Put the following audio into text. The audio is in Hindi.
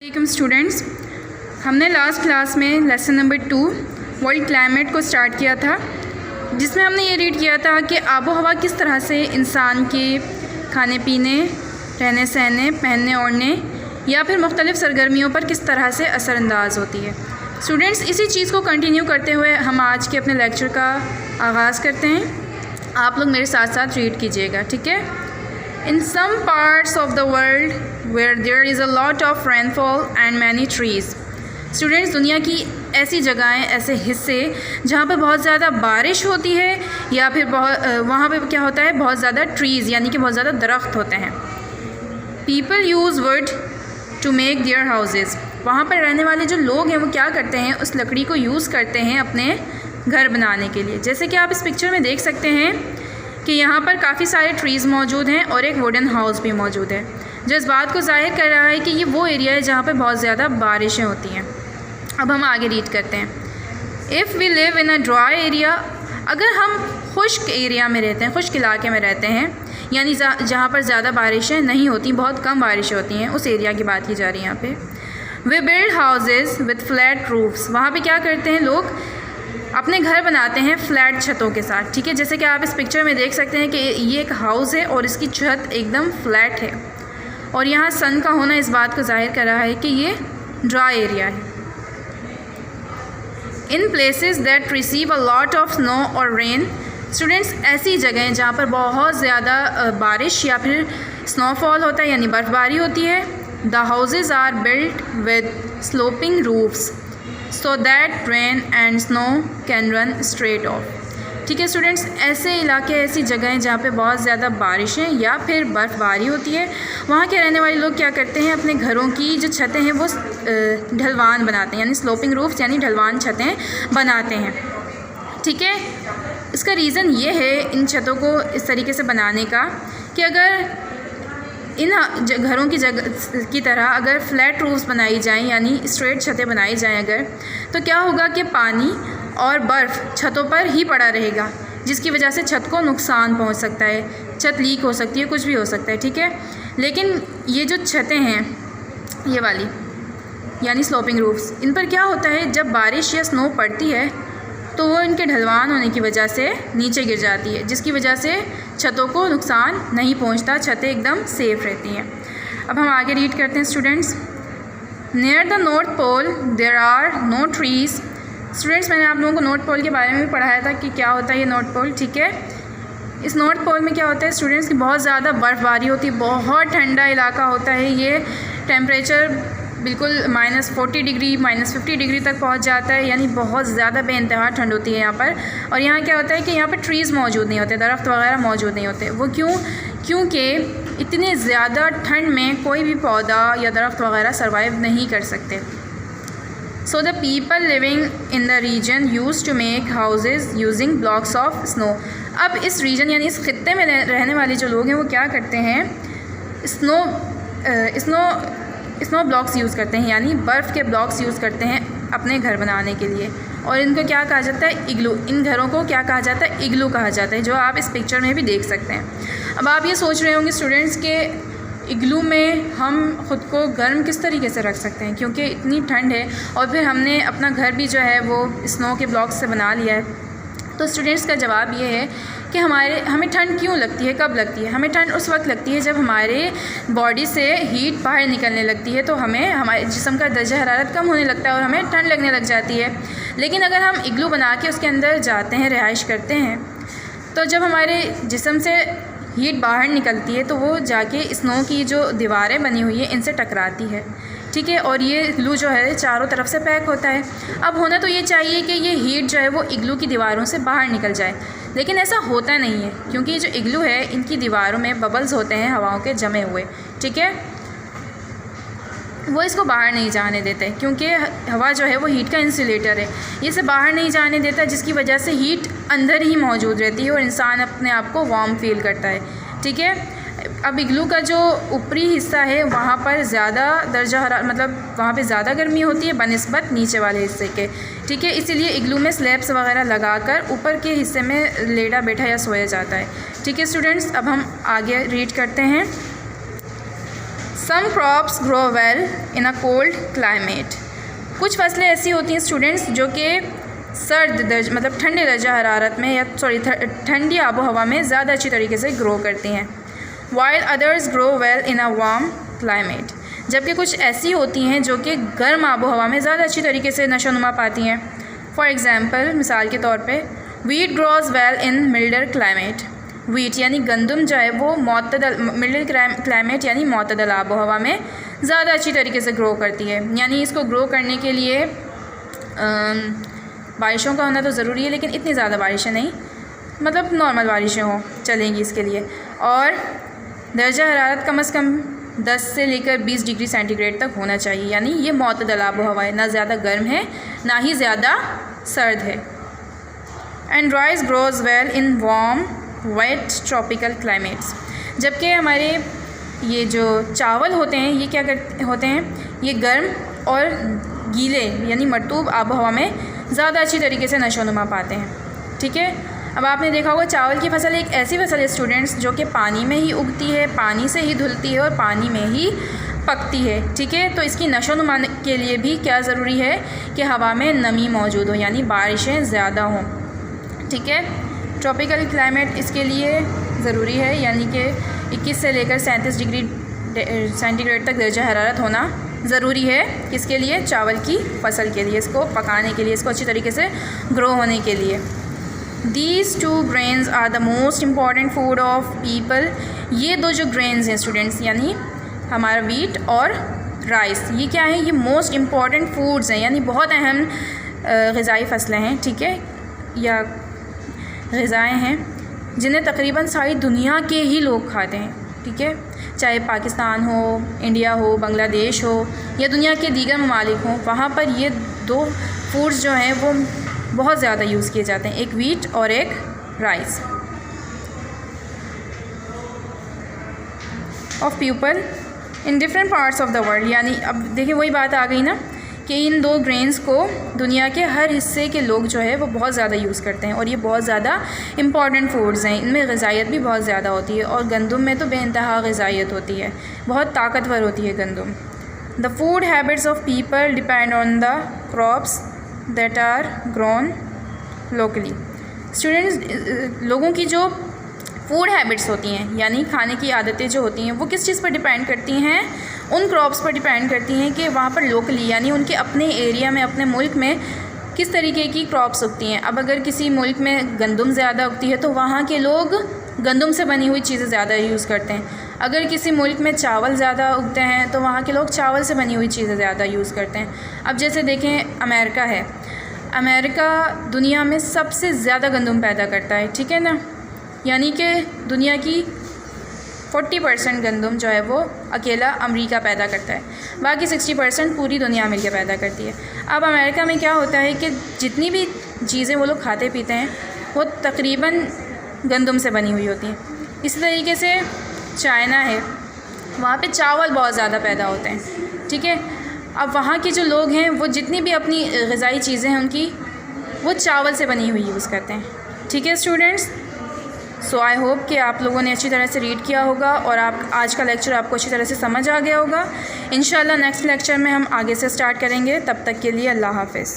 Welcome students. हमने लास्ट क्लास में लेसन नंबर 2 वर्ल्ड क्लाइमेट को स्टार्ट किया था, जिसमें हमने ये रीड किया था कि आबो हवा किस तरह से इंसान के खाने पीने, रहने सहने, पहनने ओढ़ने या फिर मुख्तलिफ़ सरगर्मियों पर किस तरह से असरअंदाज होती है। स्टूडेंट्स, इसी चीज़ को कंटिन्यू करते हुए हम आज के अपने लेक्चर का आगाज़ करते हैं। आप लोग मेरे साथ साथ रीड कीजिएगा, ठीक है। In some parts of the world where there is a lot of rainfall and many trees. Students, दुनिया की ऐसी जगहें, ऐसे हिस्से जहाँ पर बहुत ज़्यादा बारिश होती है या फिर वहाँ पे क्या होता है, बहुत ज़्यादा ट्रीज़ यानी कि बहुत ज़्यादा दरख्त होते हैं। People use wood to make their houses. वहाँ पर रहने वाले जो लोग हैं वो क्या करते हैं, उस लकड़ी को यूज़ करते हैं अपने घर बनाने के लिए। जैसे कि आप इस पिक्चर में देख सकते हैं कि यहाँ पर काफ़ी सारे ट्रीज़ मौजूद हैं और एक वुडन हाउस भी मौजूद है, जो इस बात को ज़ाहिर कर रहा है कि ये वो एरिया है जहाँ पर बहुत ज़्यादा बारिशें होती हैं। अब हम आगे रीड करते हैं। If we live in a dry area, अगर हम खुश्क एरिया में रहते हैं, खुश्क इलाके में रहते हैं, यानी जहाँ पर ज़्यादा बारिशें नहीं होती, बहुत कम बारिशें होती हैं, उस एरिया की बात की जा रही है यहाँ पे। We build houses with flat roofs, वहाँ पे क्या करते हैं लोग, अपने घर बनाते हैं फ्लैट छतों के साथ, ठीक है। जैसे कि आप इस पिक्चर में देख सकते हैं कि ये एक हाउस है और इसकी छत एकदम फ्लैट है, और यहाँ सन का होना इस बात को ज़ाहिर कर रहा है कि ये ड्राई एरिया है। In places that receive a lot of snow और रेन, स्टूडेंट्स, ऐसी जगहें जहाँ पर बहुत ज़्यादा बारिश या फिर स्नोफॉल होता है यानी बर्फ़बारी होती है। The houses are built with sloping roofs so that rain and snow can run straight off, ठीक है। स्टूडेंट्स, ऐसे इलाके, ऐसी जगहें जहाँ पे बहुत ज़्यादा बारिशें या फिर बर्फ़बारी होती है, वहाँ के रहने वाले लोग क्या करते हैं, अपने घरों की जो छतें हैं वो ढलवान बनाते हैं, यानी स्लोपिंग रूफ्स यानी ढलवान छतें बनाते हैं, ठीक है। इसका रीज़न ये है इन छतों को इस तरीके से बनाने का कि अगर इन घरों की जगह की तरह अगर फ्लैट रूफ्स बनाई जाएं यानी स्ट्रेट छतें बनाई जाएं अगर, तो क्या होगा कि पानी और बर्फ़ छतों पर ही पड़ा रहेगा, जिसकी वजह से छत को नुकसान पहुंच सकता है, छत लीक हो सकती है, कुछ भी हो सकता है, ठीक है। लेकिन ये जो छतें हैं, ये वाली यानी स्लोपिंग रूफ्स, इन पर क्या होता है, जब बारिश या स्नो पड़ती है तो वो इनके ढलवान होने की वजह से नीचे गिर जाती है, जिसकी वजह से छतों को नुकसान नहीं पहुंचता, छतें एकदम सेफ़ रहती हैं। अब हम आगे रीड करते हैं students. Near the North Pole there are no trees. Students, मैंने आप लोगों को नॉर्थ पोल के बारे में भी पढ़ाया था कि क्या होता है ये नॉर्थ पोल, ठीक है। इस नॉर्थ पोल में क्या होता है स्टूडेंट्स की बहुत ज़्यादा बर्फ़बारी होती है, बहुत ठंडा इलाका होता है, ये टेम्परेचर बिल्कुल -40 डिग्री -50 डिग्री तक पहुंच जाता है, यानी बहुत ज़्यादा बेइंतहा ठंड होती है यहाँ पर। और यहाँ क्या होता है कि यहाँ पर ट्रीज़ मौजूद नहीं होते, दरख्त वगैरह मौजूद नहीं होते। वो क्योंकि इतनी ज़्यादा ठंड में कोई भी पौधा या दरख्त वगैरह सर्वाइव नहीं कर सकते। So the people living in the region use to make houses using blocks of snow. अब इस रीजन यानी इस खित्ते में रहने वाले जो लोग हैं वो क्या करते हैं, स्नो ब्लॉक्स यूज़ करते हैं, यानी बर्फ़ के ब्लॉक्स यूज़ करते हैं अपने घर बनाने के लिए। और इनको क्या कहा जाता है, इग्लू। इन घरों को क्या कहा जाता है, इग्लू कहा जाता है, जो आप इस पिक्चर में भी देख सकते हैं। अब आप ये सोच रहे होंगे स्टूडेंट्स के इग्लू में हम ख़ुद को गर्म किस तरीके से रख सकते हैं, क्योंकि इतनी ठंड है और फिर हमने अपना घर भी जो है वो स्नो के ब्लॉक्स से बना लिया है। तो स्टूडेंट्स का जवाब ये है कि हमें ठंड क्यों लगती है, कब लगती है। हमें ठंड उस वक्त लगती है जब हमारे बॉडी से हीट बाहर निकलने लगती है, तो हमें हमारे जिस्म का दर्जा हरारत कम होने लगता है और हमें ठंड लगने लग जाती है। लेकिन अगर हम इग्लू बना के उसके अंदर जाते हैं, रिहाइश करते हैं, तो जब हमारे जिस्म से हीट बाहर निकलती है तो वो जाके स्नो की जो दीवारें बनी हुई है इनसे टकराती है, ठीक है। और ये इग्लू जो है चारों तरफ से पैक होता है। अब होना तो ये चाहिए कि ये हीट जो है वो इग्लू की दीवारों से बाहर निकल जाए, लेकिन ऐसा होता नहीं है, क्योंकि ये जो इग्लू है इनकी दीवारों में बबल्स होते हैं हवाओं के जमे हुए, ठीक है। वो इसको बाहर नहीं जाने देते, क्योंकि हवा जो है वो हीट का इंसुलेटर है, ये इसे बाहर नहीं जाने देता, जिसकी वजह से हीट अंदर ही मौजूद रहती है और इंसान अपने आप को वार्म फील करता है, ठीक है। अब इग्लू का जो ऊपरी हिस्सा है वहाँ पर ज़्यादा दर्जा हरारत, मतलब वहाँ पे ज़्यादा गर्मी होती है बनिस्बत नीचे वाले हिस्से के, ठीक है। इसीलिए इग्लू में स्लैब्स वगैरह लगाकर ऊपर के हिस्से में लेटा बैठा या सोया जाता है, ठीक है स्टूडेंट्स। अब हम आगे रीड करते हैं। Some crops grow well in a cold climate. कुछ फसलें ऐसी होती हैं स्टूडेंट्स जो कि मतलब ठंडे दर्जा हरारत में या ठंडी आबो हवा में ज़्यादा अच्छी तरीके से ग्रो करती हैं। While others grow well in a warm climate. जबकि कुछ ऐसी होती हैं जो कि गर्म आबो हवा में ज़्यादा अच्छी तरीके से नशोनुमा पाती हैं। फॉर एग्ज़ाम्पल, मिसाल के तौर पे wheat grows well in milder climate. Wheat यानी गंदम जो है वो मिल्डर क्लाइमेट यानी मोतदल आबो हवा में ज़्यादा अच्छी तरीके से ग्रो करती है। यानी इसको ग्रो करने के लिए बारिशों का होना तो ज़रूरी है, लेकिन इतनी ज़्यादा बारिशें नहीं, मतलब नॉर्मल बारिशें हों चलेंगी इसके लिए। और दर्जा हरारत कम से कम 10 से लेकर 20 डिग्री सेंटीग्रेड तक होना चाहिए। यानी ये मोतदल आबो हवा है, ना ज़्यादा गर्म है ना ही ज़्यादा सर्द है। And rice grows well in warm wet tropical climates. जबकि हमारे ये जो चावल होते हैं ये क्या होते हैं, ये गर्म और गीले यानी मरतूब आबो हवा में ज़्यादा अच्छी तरीके से नशोनुमा पाते हैं। ठीक है, अब आपने देखा होगा चावल की फसल एक ऐसी फसल है स्टूडेंट्स जो कि पानी में ही उगती है, पानी से ही धुलती है और पानी में ही पकती है। ठीक है, तो इसकी नशोनुमा के लिए भी क्या ज़रूरी है कि हवा में नमी मौजूद हो, यानी बारिशें ज़्यादा हों। ठीक है, ट्रॉपिकल क्लाइमेट इसके लिए ज़रूरी है, यानी कि 21 से लेकर 37 डिग्री सेंटीग्रेड तक दर्जा हरारत होना ज़रूरी है। किसके लिए? चावल की फसल के लिए, इसको पकाने के लिए, इसको अच्छी तरीके से ग्रो होने के लिए। These two grains are the most important food of people। ये दो जो ग्रेन्स हैं स्टूडेंट्स, यानी हमारा वीट और राइस, ये क्या है? ये मोस्ट इम्पॉर्टेंट फूड्स हैं, यानी बहुत अहम ग़िज़ाई फसलें हैं। ठीक है, या ग़िज़ाएँ हैं जिन्हें तकरीबन सारी दुनिया के ही लोग खाते हैं। ठीक है, चाहे पाकिस्तान हो, इंडिया हो, बांग्लादेश हो या दुनिया के दीगर ममालिक हों, वहाँ पर ये दो फूड्स जो हैं वो बहुत ज़्यादा यूज़ किए जाते हैं, एक वीट और एक rice. Of people in different parts of the world, यानी अब देखिए वही बात आ गई ना कि इन दो ग्रेन्स को दुनिया के हर हिस्से के लोग जो है वो बहुत ज़्यादा यूज़ करते हैं और ये बहुत ज़्यादा इम्पॉर्टेंट फूड्स हैं। इनमें ग़िज़ाइयत भी बहुत ज़्यादा होती है और गंदम में तो बेइंतहा ग़िज़ाइयत होती है, बहुत ताकतवर होती है गंदम। The food habits of people depend on the crops that are grown locally. Students, लोगों की जो फूड हैबिट्स होती हैं यानी खाने की आदतें जो होती हैं वो किस चीज़ पर डिपेंड करती हैं? उन क्रॉप्स पर डिपेंड करती हैं कि वहाँ पर लोकली यानी उनके अपने एरिया में, अपने मुल्क में किस तरीके की क्रॉप्स उगती हैं। अब अगर किसी मुल्क में गंदम ज़्यादा उगती है तो वहाँ के लोग गंदम से बनी हुई चीज़ें ज़्यादा यूज़ करते हैं। अगर किसी मुल्क में चावल ज़्यादा उगते हैं तो वहाँ के लोग चावल से बनी हुई चीज़ें ज़्यादा यूज़ करते हैं। अब जैसे देखें अमेरिका है, अमेरिका दुनिया में सबसे ज़्यादा गंदम पैदा करता है। ठीक है ना, यानी कि दुनिया की 40% गंदम जो है वो अकेला अमेरिका पैदा करता है, बाकी 60% पूरी दुनिया मिलकर पैदा करती है। अब अमेरिका में क्या होता है कि जितनी भी चीज़ें वो लोग खाते पीते हैं वो तकरीबन गंदम से बनी हुई होती हैं। इसी तरीके से चाइना है, वहाँ पे चावल बहुत ज़्यादा पैदा होते हैं। ठीक है, अब वहाँ के जो लोग हैं वो जितनी भी अपनी ग़िज़ाई चीज़ें हैं उनकी वो चावल से बनी हुई यूज़ करते हैं। ठीक है स्टूडेंट्स, सो आई होप कि आप लोगों ने अच्छी तरह से रीड किया होगा और आप आज का लेक्चर आपको अच्छी तरह से समझ आ गया होगा। इंशाल्लाह नेक्स्ट लेक्चर में हम आगे से स्टार्ट करेंगे। तब तक के लिए अल्लाह हाफ़िज़।